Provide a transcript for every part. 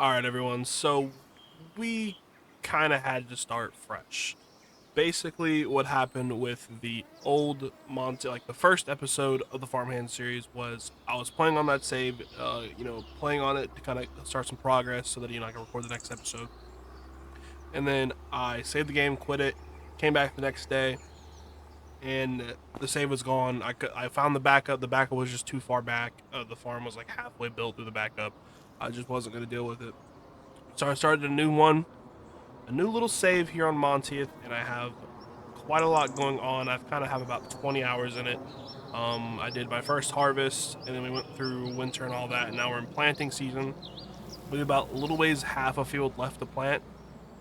All right, everyone. So we kind of had to start fresh. Basically, what happened with the old Monty, like the first episode of the Farmhand series, was I was playing on that save, playing on it to kind of start some progress so that I can record the next episode. And then I saved the game, quit it, came back the next day, and the save was gone. I found the backup. The backup was just too far back. The farm was like halfway built through the backup. I just wasn't going to deal with it. So I started a new one, a new little save here on Montieth, and I have quite a lot going on. I've kind of have about 20 hours in it. I did my first harvest, and then we went through winter and all that, and now we're in planting season. We have about a little ways half a field left to plant,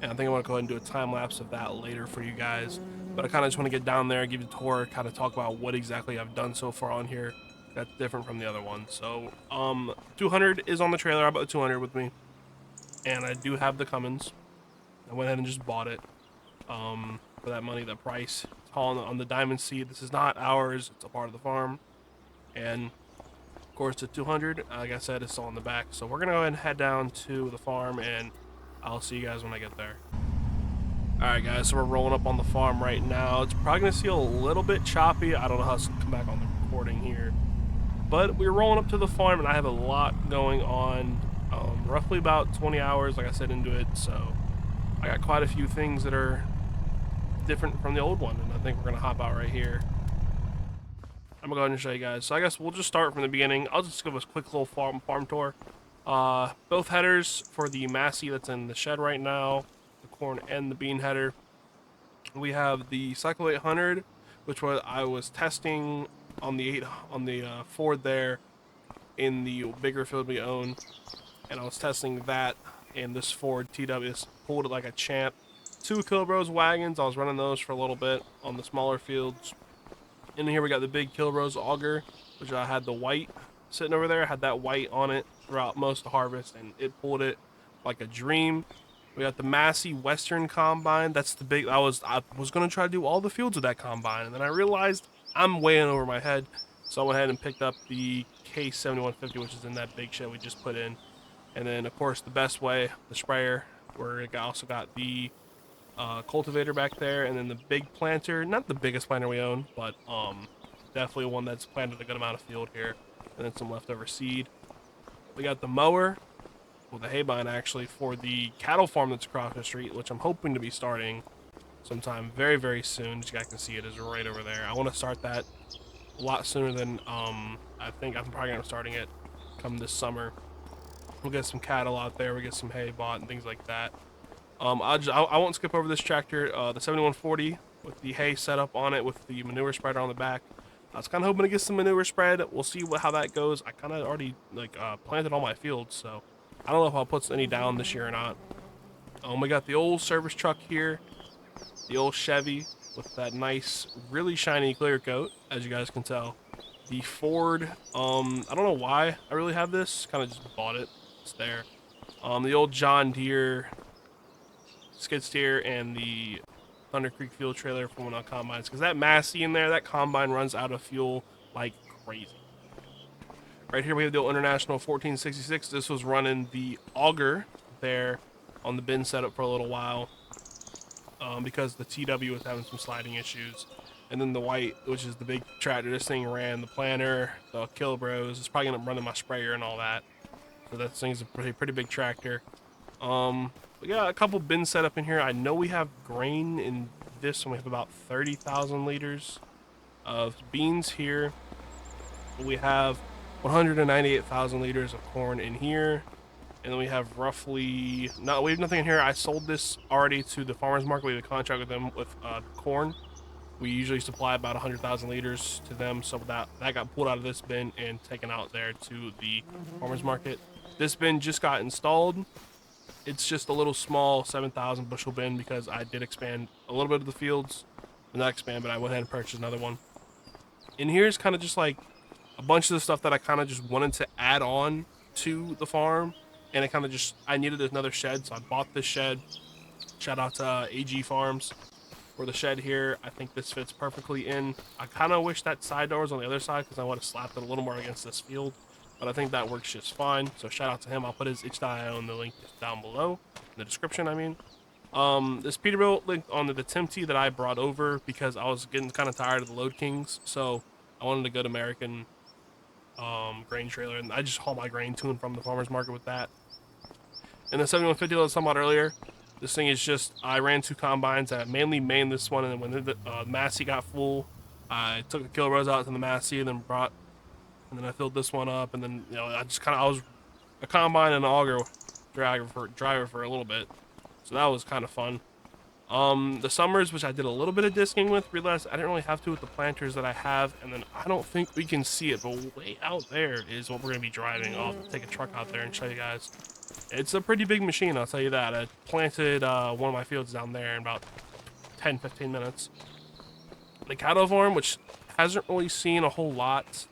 and I think I want to go ahead and do a time lapse of that later for you guys. But I kind of just want to get down there, give you a tour, kind of talk about what exactly I've done so far on here. That's different from the other one. So, 200 is on the trailer. I bought the 200 with me, and I do have the Cummins. I went ahead and just bought it for that money, that price. It's all on the diamond seed. This is not ours. It's a part of the farm. And, of course, the 200, like I said, is still on the back. So we're going to go ahead and head down to the farm, and I'll see you guys when I get there. Alright, guys, so we're rolling up on the farm right now. It's probably going to feel a little bit choppy. I don't know how it's going to come back on the recording here. But we're rolling up to the farm, and I have a lot going on. Roughly about 20 hours, like I said, into it. So I got quite a few things that are different from the old one, and I think we're going to hop out right here. I'm going to go ahead and show you guys. So I guess we'll just start from the beginning. I'll just give us a quick little farm tour. Both headers for the Massey that's in the shed right now, the corn and the bean header. We have the Cycle 800, which I was testing on the Ford there in the bigger field we own, and I was testing that in this Ford TW. Pulled it like a champ. 2 Kilbros wagons. I was running those for a little bit on the smaller fields. In here we got the big Kilbros auger, which I had the white sitting over there. I had that white on it throughout most of the harvest, and it pulled it like a dream. We got the Massey Western combine. That's the big. I was gonna try to do all the fields with that combine, and then I realized I'm way in over my head. So I went ahead and picked up the K7150, which is in that big shed we just put in. And then, of course, the best way, the sprayer, where it also got the cultivator back there, and then the big planter. Not the biggest planter we own, but definitely one that's planted a good amount of field here. And then some leftover seed. We got the mower, well, the haybine actually, for the cattle farm that's across the street, which I'm hoping to be starting sometime very, very soon. As you guys can see, it is right over there. I want to start that a lot sooner than I think I'm probably gonna be starting it come this summer. We'll get some cattle out there. We get some hay bought and things like that. I won't skip over this tractor, the 7140 with the hay set up on it with the manure spreader on the back. I was kind of hoping to get some manure spread. We'll see how that goes. I kind of already planted all my fields, so I don't know if I'll put any down this year or not. We got the old service truck here, the old Chevy with that nice, really shiny clear coat, as you guys can tell. The Ford, I don't know why I really have this. Kind of just bought it. It's there. The old John Deere skid steer and the Thunder Creek fuel trailer from one of the combines, because that Massey in there, that combine runs out of fuel like crazy. Right here we have the old International 1466. This was running the auger there on the bin setup for a little while because the TW was having some sliding issues. And then the white, which is the big tractor, this thing ran the planter, the Kilbros. It's probably gonna run my sprayer and all that. So that thing's a pretty big tractor. We got a couple bins set up in here. I know we have grain in this one. We have about 30,000 liters of beans here. We have 198,000 liters of corn in here. And then we have we have nothing in here. I sold this already to the farmer's market. We have a contract with them with corn. We usually supply about 100,000 liters to them. So that got pulled out of this bin and taken out there to the farmer's market. This bin just got installed. It's just a little small 7,000 bushel bin because I did expand a little bit of the fields. Not expand, but I went ahead and purchased another one. In here is kind of just like a bunch of the stuff that I kind of just wanted to add on to the farm. And it kind of I needed another shed, so I bought this shed. Shout out to AG Farms for the shed here. I think this fits perfectly in. I kind of wish that side door was on the other side because I would have slapped it a little more against this field. but I think that works just fine. So shout out to him. I'll put his itch.io in the link down below, in the description, I mean. This Peterbilt linked onto the Timty that I brought over because I was getting kind of tired of the Load Kings, so I wanted to go to American grain trailer, and I just haul my grain to and from the farmer's market with that. And the 7150 that I was talking about earlier, this thing is just, I ran 2 combines. I mainly mained this one, and then when the Massey got full, I took the kill rows out to the Massey, and then I filled this one up, and then, I was a combine and an auger driver for a little bit. So that was kind of fun. The summers, which I did a little bit of disking with, realized I didn't really have to with the planters that I have, and then I don't think we can see it, but way out there is what we're going to be driving. I'll take a truck out there and show you guys. It's a pretty big machine, I'll tell you that. I planted one of my fields down there in about 10-15 minutes. The cattle farm, which hasn't really seen a whole lot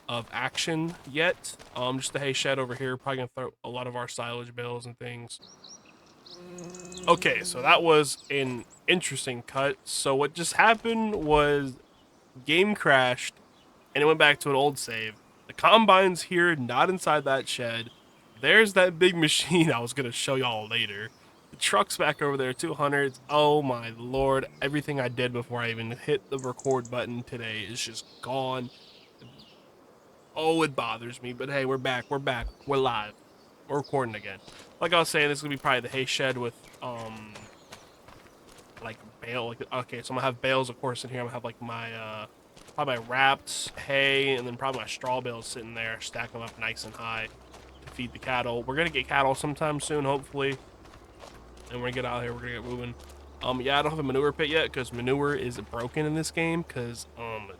of action yet. Just the hay shed over here, probably going to throw a lot of our silage bales and things. Okay, so that was an interesting cut. So what just happened was game crashed and it went back to an old save. The combine's here, not inside that shed. There's that big machine I was going to show y'all later. The truck's back over there, 200s. Oh my lord, everything I did before I even hit the record button today is just gone. Oh, it bothers me, but hey, we're back, we're live. We're recording again. Like I was saying, this is going to be probably the hay shed with, like bale, like, okay, so I'm gonna have bales, of course, in here. I'm gonna have like my probably my wrapped hay, and then probably my straw bales sitting there, stack them up nice and high to feed the cattle. We're gonna get cattle sometime soon, hopefully, and we're gonna get out here. We're gonna get moving. Yeah, I don't have a manure pit yet because manure is broken in this game because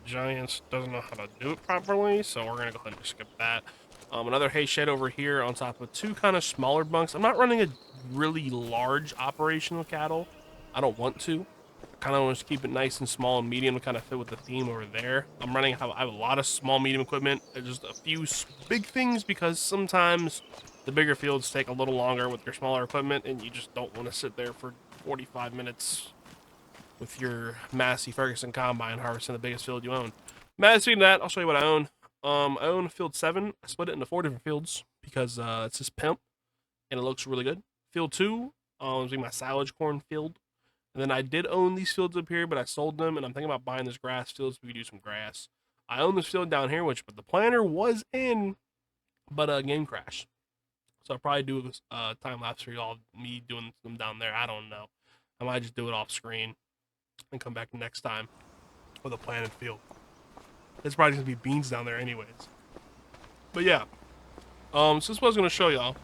Giants doesn't know how to do it properly, so we're gonna go ahead and skip that. Another hay shed over here on top of 2 kind of smaller bunks. I'm not running a really large operation with cattle. I don't want to. I kind of want to keep it nice and small and medium to kind of fit with the theme over there. I have a lot of small, medium equipment, and just a few big things because sometimes the bigger fields take a little longer with your smaller equipment, and you just don't want to sit there for 45 minutes with your Massey Ferguson combine harvesting the biggest field you own. Speaking of that, I'll show you what I own. I own field 7. I split it into 4 different fields because it's just pimp and it looks really good. Field 2 is my silage corn field. And then I did own these fields up here, but I sold them, and I'm thinking about buying this grass field so we can do some grass. I own this field down here, but the planter was in, but a game crash. So I'll probably do a time lapse for y'all, me doing them down there. I don't know. I might just do it off screen and come back next time with a planted field. It's probably gonna be beans down there anyways. But yeah, so this is what I was gonna show y'all.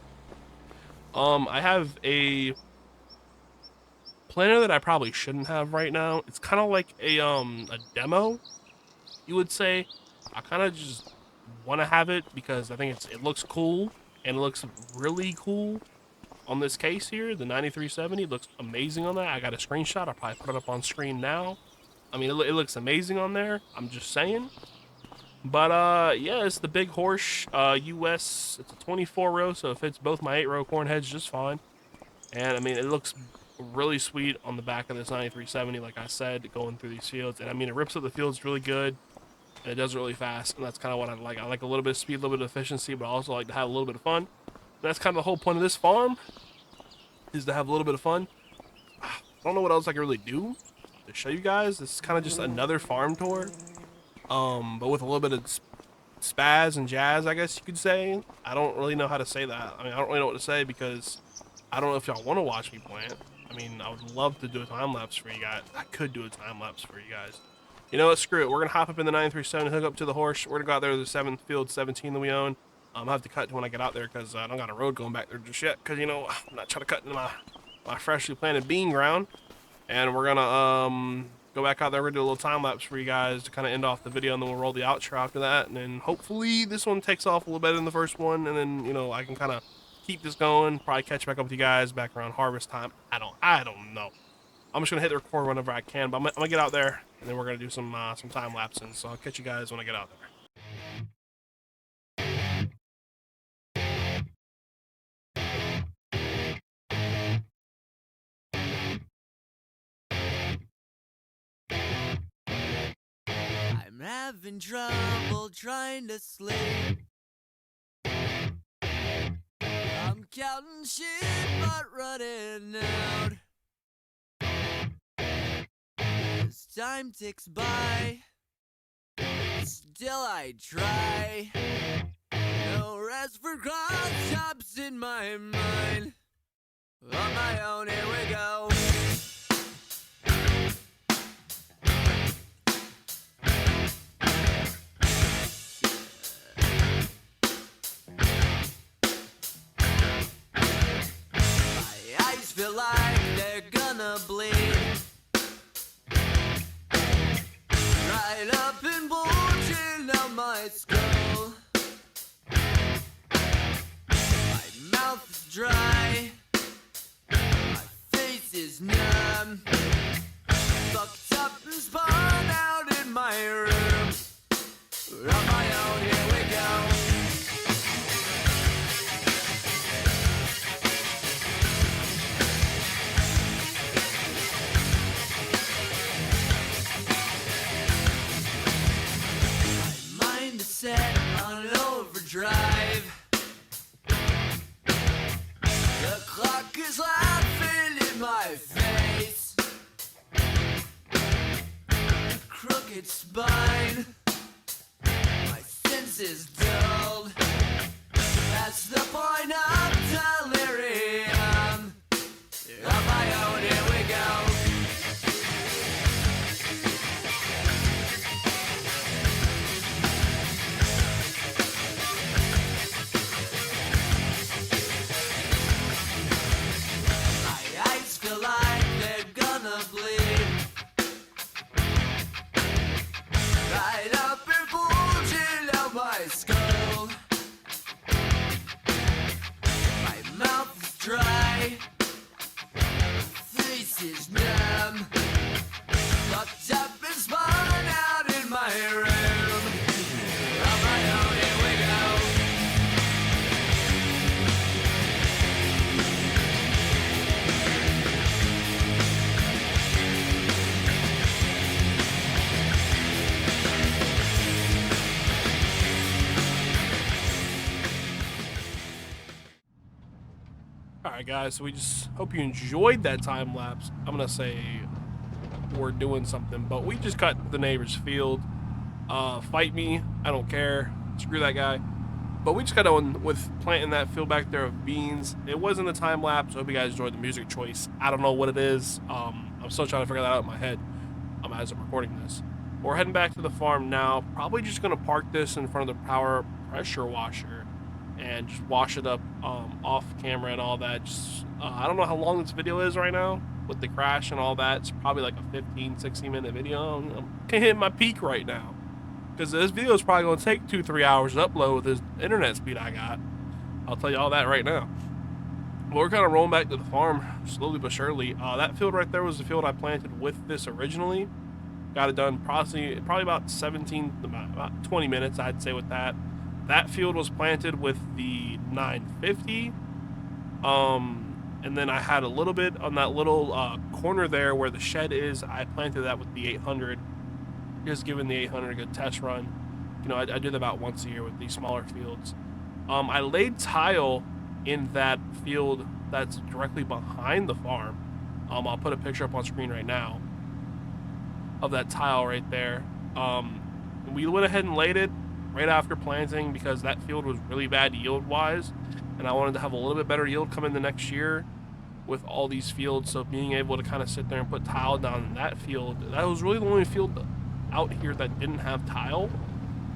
I have a planner that I probably shouldn't have right now. It's kind of like a demo, you would say. I kind of just want to have it because I think it looks cool and it looks really cool on this case here. The 9370 looks amazing on that. I got a screenshot. I'll probably put it up on screen now. I mean, it looks amazing on there. I'm just saying. But yeah, it's the Big Horse US. It's a 24 row, so it fits both my 8 row corn heads just fine. And I mean, it looks really sweet on the back of this 9370, like I said, going through these fields. And I mean, it rips up the fields really good, and it does it really fast. And that's kind of what I like. I like a little bit of speed, a little bit of efficiency, but I also like to have a little bit of fun. And that's kind of the whole point of this farm, is to have a little bit of fun. I don't know what else I can really do to show you guys. This is kind of just another farm tour, but with a little bit of spaz and jazz, I guess you could say. I don't really know how to say that. I mean, I don't really know what to say because I don't know if y'all want to watch me plant. I mean, I would love to do a time lapse for you guys. I could do a time lapse for you guys. You know what? Screw it. We're gonna hop up in the 937, hook up to the horse. We're gonna go out there to the 7th field 17 that we own. I have to cut to when I get out there because I don't got a road going back there just yet. Because you know, I'm not trying to cut into my freshly planted bean ground. And we're gonna go back out there. We're gonna do a little time lapse for you guys to kind of end off the video, and then we'll roll the outro after that. And then hopefully this one takes off a little better than the first one, and then I can kind of keep this going. Probably catch back up with you guys back around harvest time. I don't know. I'm just gonna hit the record whenever I can, but I'm gonna get out there, and then we're gonna do some time lapsing. So I'll catch you guys when I get out there. I'm having trouble trying to sleep. counting sheep but running out. As time ticks by, still I try. No rest for cross-tops in my mind. On my own, here we go. My eyes feel like they're gonna bleed. Right up and bulging out my skull. My mouth is dry. My face is numb. Fucked up and spun out in my room. On my own, here we go. Set on overdrive. The clock is laughing in my face. Crooked spine. My senses dulled. That's the point of delirium. On my own, here we go. Feel like they're gonna bleed. Right up and bulging out my skull. My mouth is dry. Face is numb. Fucked up and spun out in my room. On my own, here we go. Alright guys, so we just hope you enjoyed that time lapse. I'm gonna say we're doing something, but we just cut the neighbor's field. Fight me, I don't care, screw that guy. But we just got on with planting that field back there of beans. It wasn't a time lapse. I hope you guys enjoyed the music choice. I don't know what it is. I'm still trying to figure that out in my head as I'm recording this. But we're heading back to the farm now. Probably just gonna park this in front of the power pressure washer and just wash it up off camera and all that. Just I don't know how long this video is right now with the crash and all that. It's probably like a 15-16 minute video. I'm hitting my peak right now because this video is probably going to take 2-3 hours to upload with this internet speed I got. I'll tell you all that right now. But we're kind of rolling back to the farm slowly but surely. That field right there was the field I planted with this originally. Got it done probably about 20 minutes, I'd say, with that. That field was planted with the 950, and then I had a little bit on that little corner there where the shed is. I planted that with the 800, just giving the 800 a good test run. You know, I do that about once a year with these smaller fields. I laid tile in that field that's directly behind the farm. I'll put a picture up on screen right now of that tile right there. We went ahead and laid it right after planting because that field was really bad yield wise, and I wanted to have a little bit better yield come in the next year with all these fields. So being able to kind of sit there and put tile down in that field, that was really the only field out here that didn't have tile,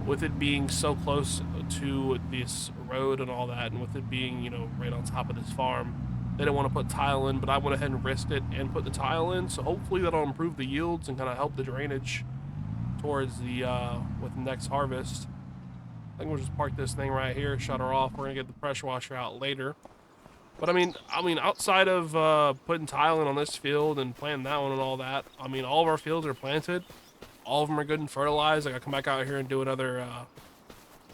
with it being so close to this road and all that, and with it being, you know, right on top of this farm. They didn't want to put tile in, but I went ahead and risked it and put the tile in, so hopefully that'll improve the yields and kind of help the drainage towards the with the next harvest. I think we'll just park this thing right here, shut her off. We're gonna get the pressure washer out later. But I mean, outside of putting tile in on this field and planting that one and all that, I mean, all of our fields are planted. All of them are good and fertilized. I gotta come back out here and do another.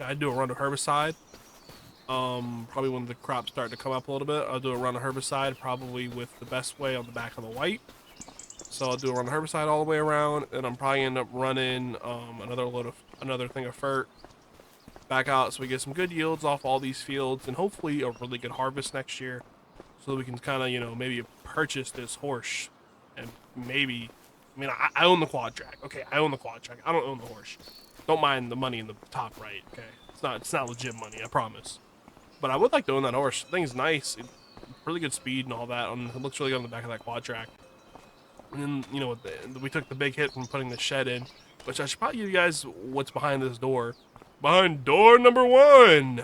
I'd do a run of herbicide. Probably when the crops start to come up a little bit, I'll do a run of herbicide, probably with the best way on the back of the white. So I'll do a run of herbicide all the way around, and I'm probably end up running another thing of fert back out so we get some good yields off all these fields and hopefully a really good harvest next year so that we can kind of, maybe purchase this horse and maybe, I own the quad track. Okay, I own the quad track. I don't own the horse. Don't mind the money in the top right. Okay, it's not legit money. I promise. But I would like to own that horse. The thing's nice. Really good speed and all that. It looks really good on the back of that quad track. And then we took the big hit from putting the shed in, which I should probably give you guys what's behind this door. Behind door number 1.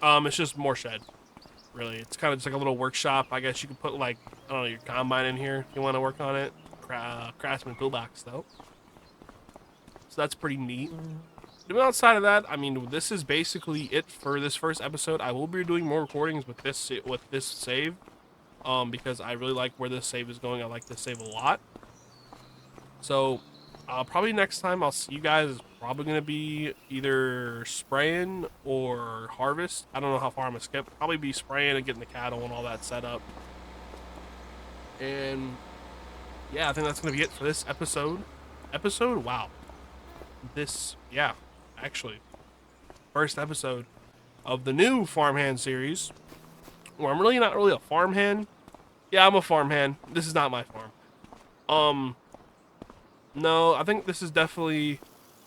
It's just more shed. Really, it's kind of just like a little workshop. I guess you could put like I don't know your combine in here if you want to work on it. Craftsman toolbox though, so that's pretty neat. But outside of that, this is basically it for this first episode. I will be doing more recordings with this save, because I really like where this save is going. I like this save a lot. So, probably next time I'll see you guys is probably gonna be either spraying or harvest. I don't know how far I'm gonna skip. Probably be spraying and getting the cattle and all that set up. And yeah, I think that's gonna be it for this episode. Wow. Yeah, actually, first episode of the new Farmhand series, where I'm really not really a farmhand. Yeah, I'm a farmhand. This is not my farm. No, I think this is definitely.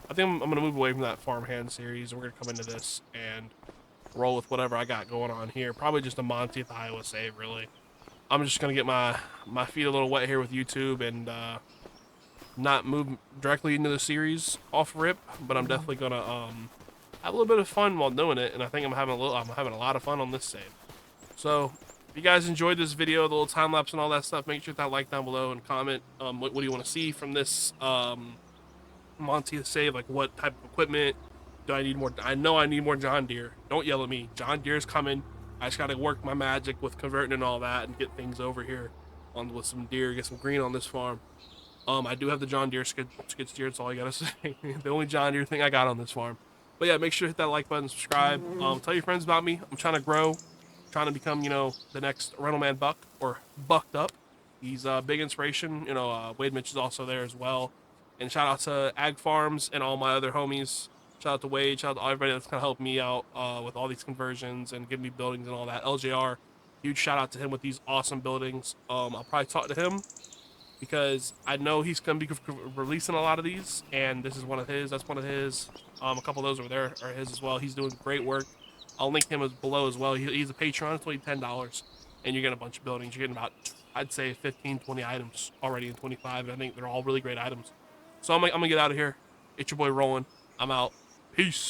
I think I'm gonna move away from that Farmhand series, and we're gonna come into this and roll with whatever I got going on here. Probably just a Montieth, Iowa save, really. I'm just gonna get my feet a little wet here with YouTube and not move directly into the series off rip, but I'm definitely gonna have a little bit of fun while doing it, and I think I'm having a lot of fun on this save. So, if you guys enjoyed this video, the little time lapse and all that stuff, make sure to hit that like down below and comment what do you want to see from this Montieth save, like what type of equipment do I need more. I know I need more John Deere. Don't yell at me. John Deere's coming. I just gotta work my magic with converting and all that and get things over here on with some deer, get some green on this farm. I do have the John Deere skid steer. That's all I gotta say. The only John Deere thing I got on this farm. But yeah, make sure to hit that like button, subscribe. Tell your friends about me. I'm trying to grow, trying to become, the next Rental Man Buck or Bucked Up. He's a big inspiration. Wade Mitch is also there as well. And shout out to Ag Farms and all my other homies. Shout out to Wade. Shout out to everybody that's kind of helped me out with all these conversions and giving me buildings and all that. LJR, huge shout out to him with these awesome buildings. I'll probably talk to him because I know he's going to be releasing a lot of these, and this is one of his. That's one of his. A couple of those over there are his as well. He's doing great work. I'll link him below as well. He's a Patreon. It's only $10, and you're getting a bunch of buildings. You're getting about, I'd say, 15, 20 items already in 25, and I think they're all really great items. So I'm gonna get out of here. It's your boy Roland. I'm out. Peace.